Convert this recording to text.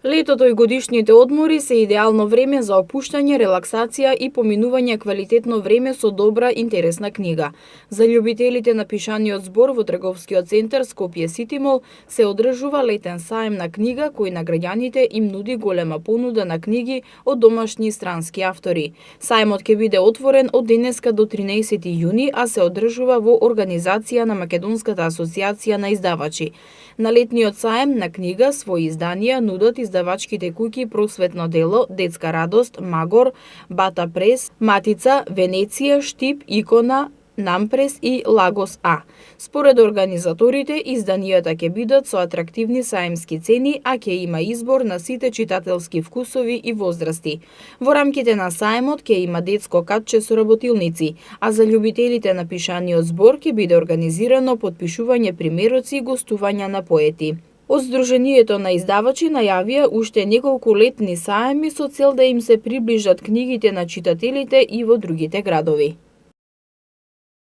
Летото и годишните одмори се идеално време за опуштање, релаксација и поминување квалитетно време со добра, интересна книга. За љубителите на пишаниот збор во трговскиот центар Скопје Сити Мол се одржува летен саем на книга кој на граѓаните им нуди голема понуда на книги од домашни и странски автори. Саемот ќе биде отворен од денеска до 13 јуни, а се одржува во организација на Македонската асоциација на издавачи. На летниот саем на книга своји изданија нудат издавачките куќи Просветно дело, Детска радост, Магор, Бата прес, Матица, Венеција, Штип, Икона, Нампрес и Лагос А. Според организаторите, изданијата ќе бидат со атрактивни саемски цени, а ќе има избор на сите читателски вкусови и возрасти. Во рамките на саемот ќе има детско катче со работилници, а за љубителите на пишаниот збор ќе биде организирано потпишување примероци и гостувања на поети. Од Сдруженијето на издавачи најавија уште неколку летни саеми со цел да им се приближат книгите на читателите и во другите градови.